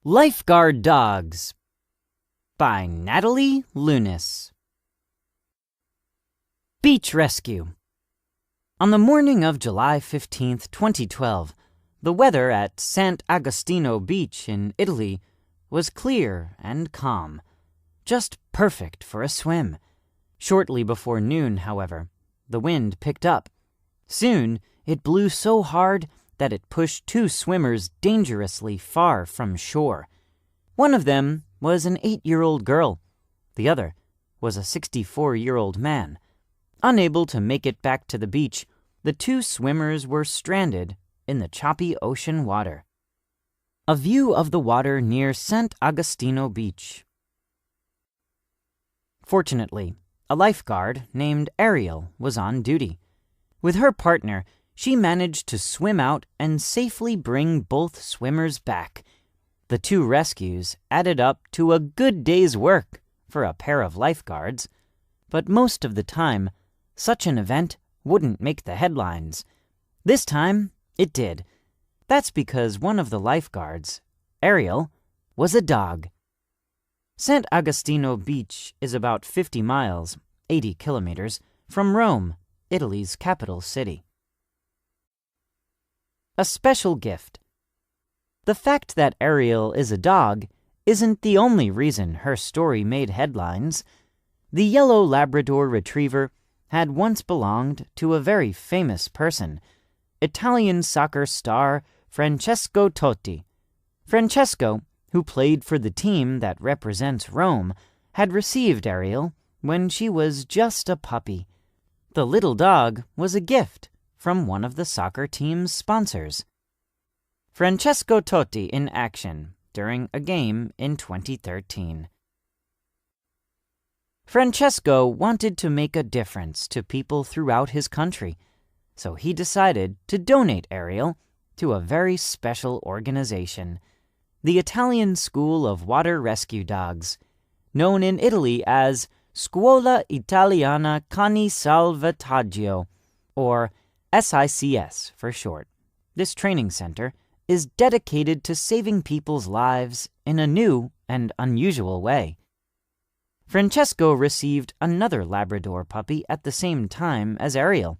Lifeguard Dogs by Natalie Lunis. Beach Rescue. On the morning of July 15th, 2012, the weather at Sant'Agostino Beach in Italy was clear and calm, just perfect for a swim. Shortly before noon, however, the wind picked up. Soon, it blew so hard that it pushed two swimmers dangerously far from shore. One of them was an 8-year-old girl. The other was a 64-year-old man. Unable to make it back to the beach, the two swimmers were stranded in the choppy ocean water. A view of the water near Sant'Agostino Beach. Fortunately, a lifeguard named Ariel was on duty. With her partner, she managed to swim out and safely bring both swimmers back. The two rescues added up to a good day's work for a pair of lifeguards. But most of the time, such an event wouldn't make the headlines. This time, it did. That's because one of the lifeguards, Ariel, was a dog. Sant'Agostino Beach is about 50 miles, 80 kilometers, from Rome, Italy's capital city. A special gift. The fact that Ariel is a dog isn't the only reason her story made headlines. The yellow Labrador Retriever had once belonged to a very famous person, Italian soccer star Francesco Totti. Francesco, who played for the team that represents Rome, had received Ariel when she was just a puppy. The little dog was a gift from one of the soccer team's sponsors. Francesco Totti in action during a game in 2013. Francesco wanted to make a difference to people throughout his country, so he decided to donate Ariel to a very special organization, the Italian School of Water Rescue Dogs, known in Italy as Scuola Italiana Cani Salvataggio, or SICS for short. This training center is dedicated to saving people's lives in a new and unusual way. Francesco received another Labrador puppy at the same time as Ariel.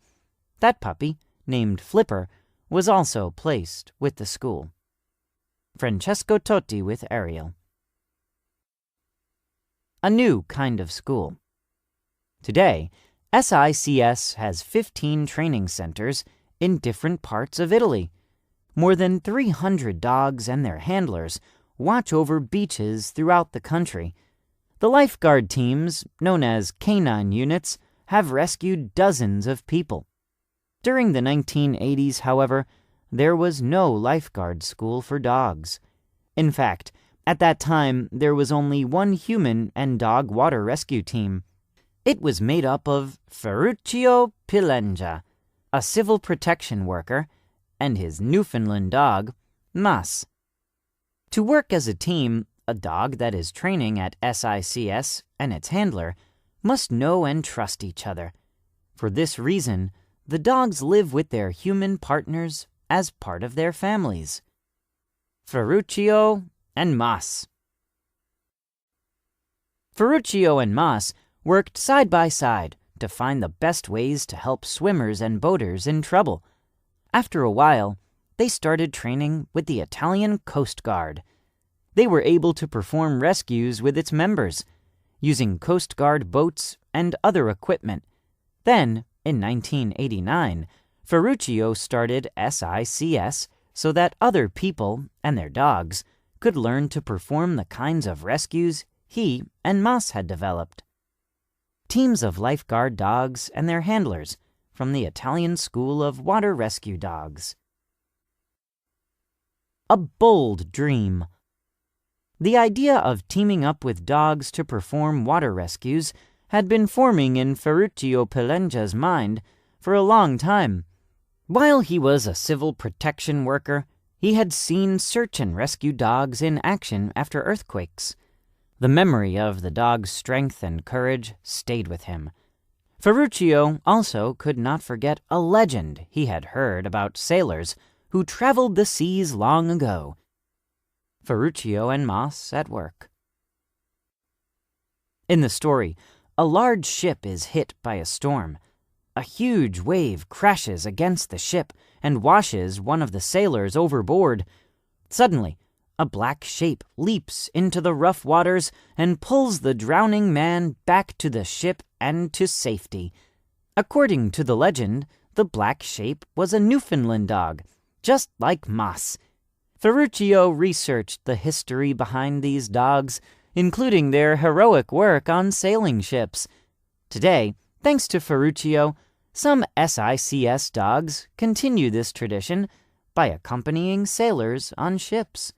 That puppy, named Flipper, was also placed with the school. Francesco Totti with Ariel. A new kind of school. Today, SICS has 15 training centers in different parts of Italy. More than 300 dogs and their handlers watch over beaches throughout the country. The lifeguard teams, known as canine units, have rescued dozens of people. During the 1980s, however, there was no lifeguard school for dogs. In fact, at that time, there was only one human and dog water rescue team. It was made up of Ferruccio Pilengia, a civil protection worker, and his Newfoundland dog, Mas. To work as a team, a dog that is training at SICS and its handler must know and trust each other. For this reason, the dogs live with their human partners as part of their families. Ferruccio and Mas. Ferruccio and Mas worked side by side to find the best ways to help swimmers and boaters in trouble. After a while, they started training with the Italian Coast Guard. They were able to perform rescues with its members, using Coast Guard boats and other equipment. Then, in 1989, Ferruccio started SICS so that other people and their dogs could learn to perform the kinds of rescues he and Mas had developed. Teams of lifeguard dogs and their handlers from the Italian School of Water Rescue Dogs. A bold dream. The idea of teaming up with dogs to perform water rescues had been forming in Ferruccio Pilengia's mind for a long time. While he was a civil protection worker, he had seen search and rescue dogs in action after earthquakes. The memory of the dog's strength and courage stayed with him. Ferruccio also could not forget a legend he had heard about sailors who traveled the seas long ago. Ferruccio and Moss at work. In the story, a large ship is hit by a storm. A huge wave crashes against the ship and washes one of the sailors overboard. Suddenly, a black shape leaps into the rough waters and pulls the drowning man back to the ship and to safety. According to the legend, the black shape was a Newfoundland dog, just like Moss. Ferruccio researched the history behind these dogs, including their heroic work on sailing ships. Today, thanks to Ferruccio, some SICS dogs continue this tradition by accompanying sailors on ships.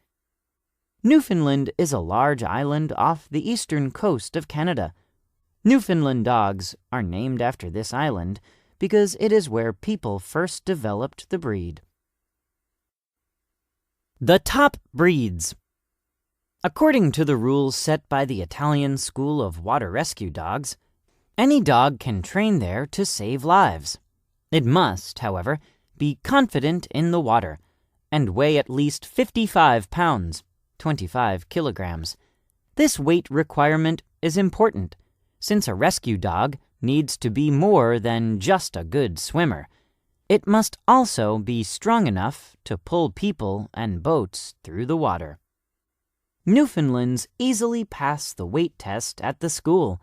Newfoundland is a large island off the eastern coast of Canada. Newfoundland dogs are named after this island because it is where people first developed the breed. The top breeds. According to the rules set by the Italian School of Water Rescue Dogs, any dog can train there to save lives. It must, however, be confident in the water and weigh at least 55 pounds, 25 kilograms. This weight requirement is important, since a rescue dog needs to be more than just a good swimmer. It must also be strong enough to pull people and boats through the water. Newfoundlands easily pass the weight test at the school.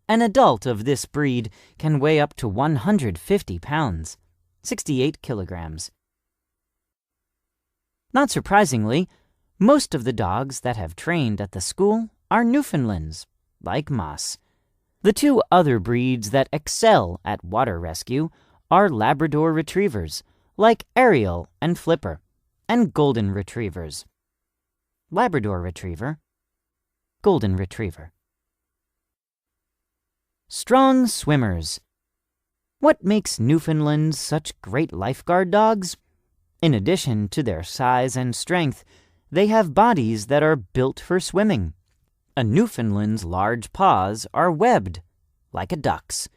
An adult of this breed can weigh up to 150 pounds, 68 kilograms. Not surprisingly, most of the dogs that have trained at the school are Newfoundlands, like Moss. The two other breeds that excel at water rescue are Labrador Retrievers, like Ariel and Flipper, and Golden Retrievers. Labrador Retriever, Golden Retriever. Strong swimmers. What makes Newfoundlands such great lifeguard dogs? In addition to their size and strength, they have bodies that are built for swimming. A Newfoundland's large paws are webbed, like a duck's.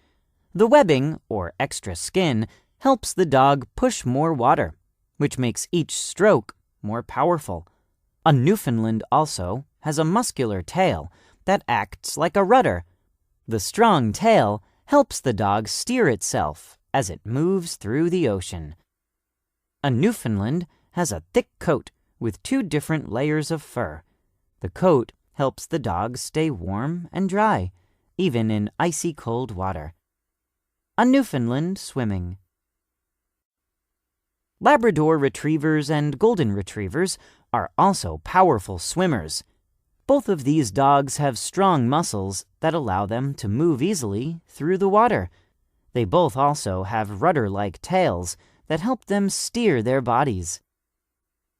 The webbing, or extra skin, helps the dog push more water, which makes each stroke more powerful. A Newfoundland also has a muscular tail that acts like a rudder. The strong tail helps the dog steer itself as it moves through the ocean. A Newfoundland has a thick coat with 2 different layers of fur. The coat helps the dog stay warm and dry, even in icy cold water. A Newfoundland swimming. Labrador Retrievers and Golden Retrievers are also powerful swimmers. Both of these dogs have strong muscles that allow them to move easily through the water. They both also have rudder-like tails that help them steer their bodies.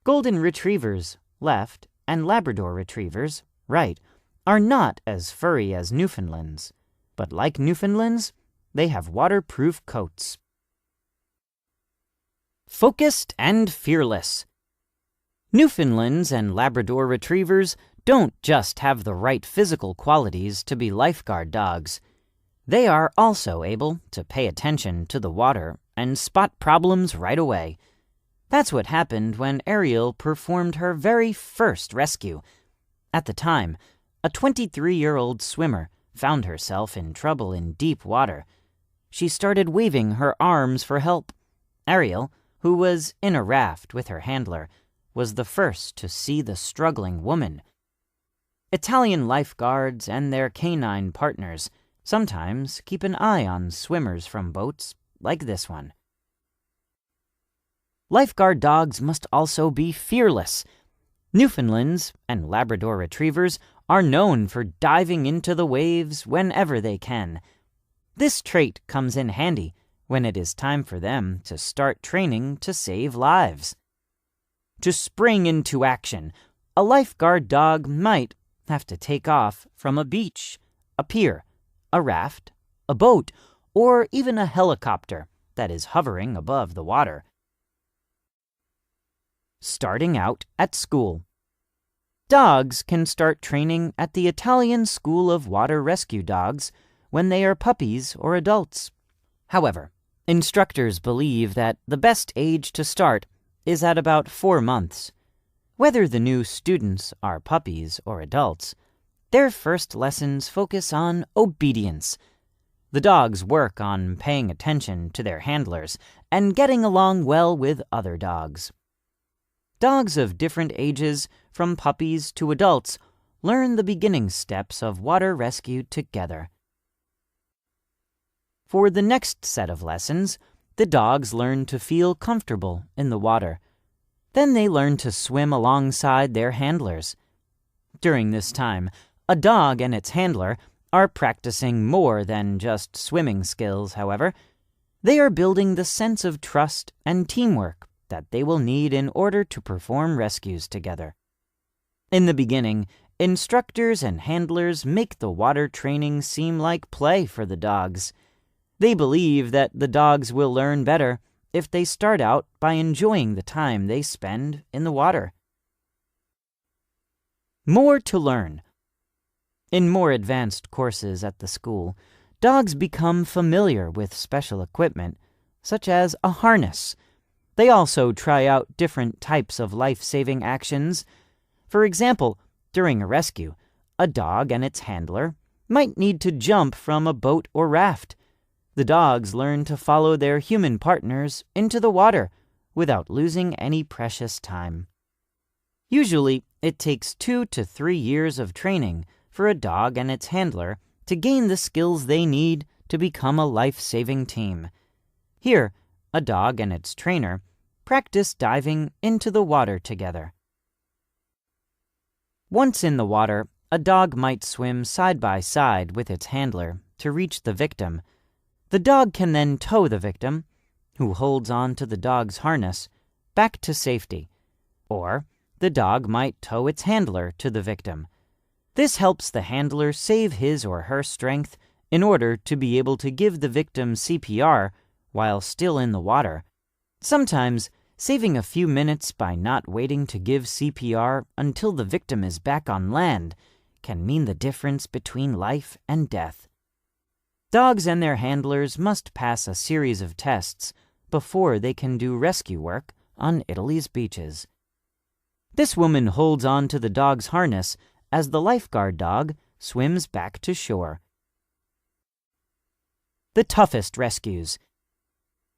Golden Retrievers, left, and Labrador Retrievers, right, are not as furry as Newfoundlands, but like Newfoundlands, they have waterproof coats. Focused and fearless. Newfoundlands and Labrador Retrievers don't just have the right physical qualities to be lifeguard dogs. They are also able to pay attention to the water and spot problems right away. That's what happened when Ariel performed her very first rescue. At the time, a 23-year-old swimmer found herself in trouble in deep water. She started waving her arms for help. Ariel, who was in a raft with her handler, was the first to see the struggling woman. Italian lifeguards and their canine partners sometimes keep an eye on swimmers from boats like this one. Lifeguard dogs must also be fearless. Newfoundlands and Labrador Retrievers are known for diving into the waves whenever they can. This trait comes in handy when it is time for them to start training to save lives. To spring into action, a lifeguard dog might have to take off from a beach, a pier, a raft, a boat, or even a helicopter that is hovering above the water. Starting out at school. Dogs can start training at the Italian School of Water Rescue Dogs when they are puppies or adults. However, instructors believe that the best age to start is at about 4 months. Whether the new students are puppies or adults, their first lessons focus on obedience. The dogs work on paying attention to their handlers and getting along well with other dogs. Dogs of different ages, from puppies to adults, learn the beginning steps of water rescue together. For the next set of lessons, the dogs learn to feel comfortable in the water. Then they learn to swim alongside their handlers. During this time, a dog and its handler are practicing more than just swimming skills, however. They are building the sense of trust and teamwork that they will need in order to perform rescues together. In the beginning, instructors and handlers make the water training seem like play for the dogs. They believe that the dogs will learn better if they start out by enjoying the time they spend in the water. More to learn. In more advanced courses at the school, dogs become familiar with special equipment, such as a harness. They also try out different types of life-saving actions. For example, during a rescue, a dog and its handler might need to jump from a boat or raft. The dogs learn to follow their human partners into the water without losing any precious time. Usually, it takes 2 to 3 years of training for a dog and its handler to gain the skills they need to become a life-saving team. Here, a dog and its trainer practice diving into the water together. Once in the water, a dog might swim side by side with its handler to reach the victim. The dog can then tow the victim, who holds on to the dog's harness, back to safety. Or the dog might tow its handler to the victim. This helps the handler save his or her strength in order to be able to give the victim CPR while still in the water. Sometimes, saving a few minutes by not waiting to give CPR until the victim is back on land can mean the difference between life and death. Dogs and their handlers must pass a series of tests before they can do rescue work on Italy's beaches. This woman holds on to the dog's harness as the lifeguard dog swims back to shore. The toughest rescues.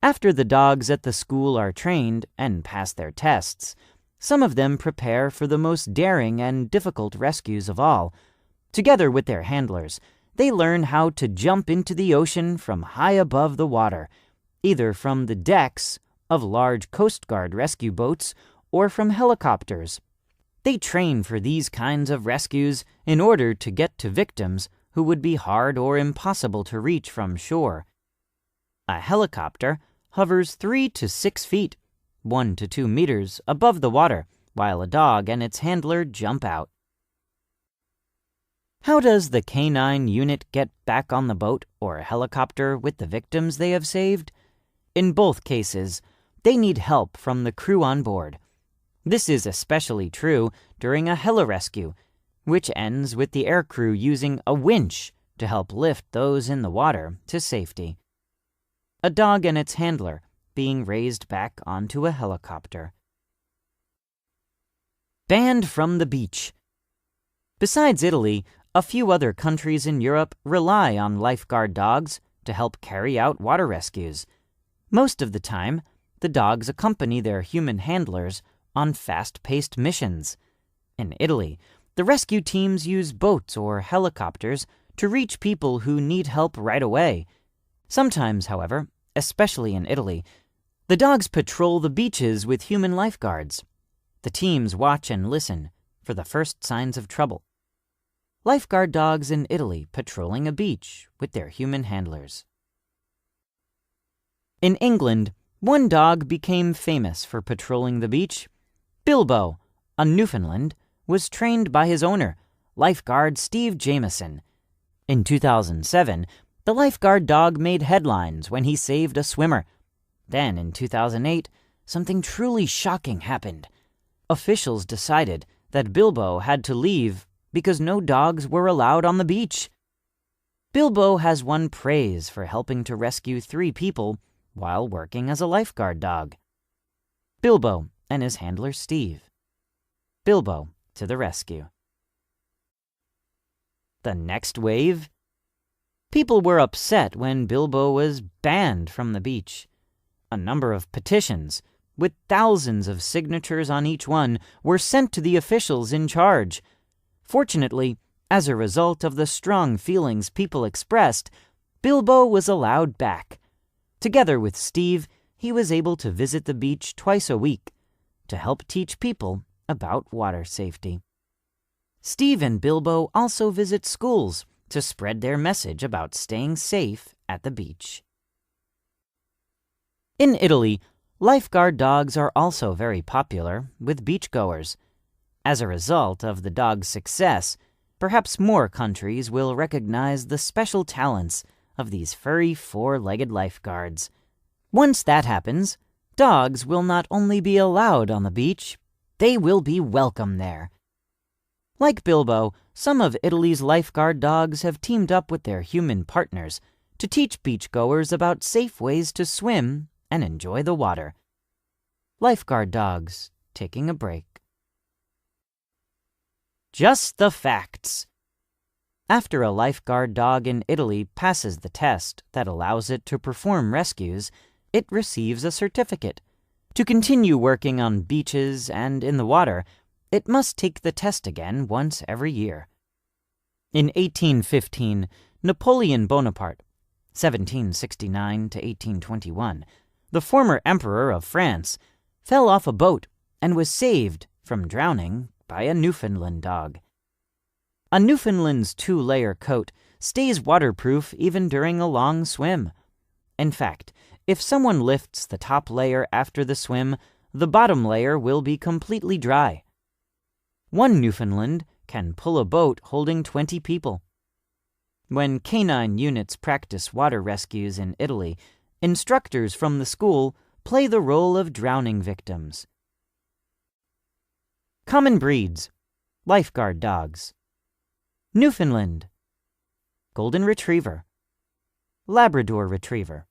After the dogs at the school are trained and pass their tests, some of them prepare for the most daring and difficult rescues of all. Together with their handlers, they learn how to jump into the ocean from high above the water, either from the decks of large Coast Guard rescue boats or from helicopters. They train for these kinds of rescues in order to get to victims who would be hard or impossible to reach from shore. A helicopter hovers 3 to 6 feet, 1 to 2 meters above the water, while a dog and its handler jump out. How does the canine unit get back on the boat or helicopter with the victims they have saved? In both cases, they need help from the crew on board. This is especially true during a heli-rescue, which ends with the aircrew using a winch to help lift those in the water to safety. A dog and its handler being raised back onto a helicopter. Banned from the beach. Besides Italy, a few other countries in Europe rely on lifeguard dogs to help carry out water rescues. Most of the time, the dogs accompany their human handlers on fast-paced missions. In Italy, the rescue teams use boats or helicopters to reach people who need help right away. Sometimes, however, especially in Italy, the dogs patrol the beaches with human lifeguards. The teams watch and listen for the first signs of trouble. Lifeguard dogs in Italy patrolling a beach with their human handlers. In England, one dog became famous for patrolling the beach. Bilbo, a Newfoundland, was trained by his owner, lifeguard Steve Jameson. In 2007, the lifeguard dog made headlines when he saved a swimmer. Then, in 2008, something truly shocking happened. Officials decided that Bilbo had to leave because no dogs were allowed on the beach. Bilbo has won praise for helping to rescue 3 people while working as a lifeguard dog. Bilbo and his handler Steve. Bilbo to the rescue. The next wave? People were upset when Bilbo was banned from the beach. A number of petitions, with thousands of signatures on each one, were sent to the officials in charge. Fortunately, as a result of the strong feelings people expressed, Bilbo was allowed back. Together with Steve, he was able to visit the beach twice a week to help teach people about water safety. Steve and Bilbo also visit schools to spread their message about staying safe at the beach. In Italy, lifeguard dogs are also very popular with beachgoers. As a result of the dog's success, perhaps more countries will recognize the special talents of these furry four-legged lifeguards. Once that happens, dogs will not only be allowed on the beach, they will be welcome there. Like Bilbo, some of Italy's lifeguard dogs have teamed up with their human partners to teach beachgoers about safe ways to swim and enjoy the water. Lifeguard dogs taking a break. Just the facts. After a lifeguard dog in Italy passes the test that allows it to perform rescues, it receives a certificate. To continue working on beaches and in the water, it must take the test again once every year. In 1815, Napoleon Bonaparte, 1769 to 1821, the former emperor of France, fell off a boat and was saved from drowning by a Newfoundland dog. A Newfoundland's 2-layer coat stays waterproof even during a long swim. In fact, if someone lifts the top layer after the swim, the bottom layer will be completely dry. One Newfoundland can pull a boat holding 20 people. When canine units practice water rescues in Italy, instructors from the school play the role of drowning victims. Common breeds: lifeguard dogs, Newfoundland, Golden Retriever, Labrador Retriever,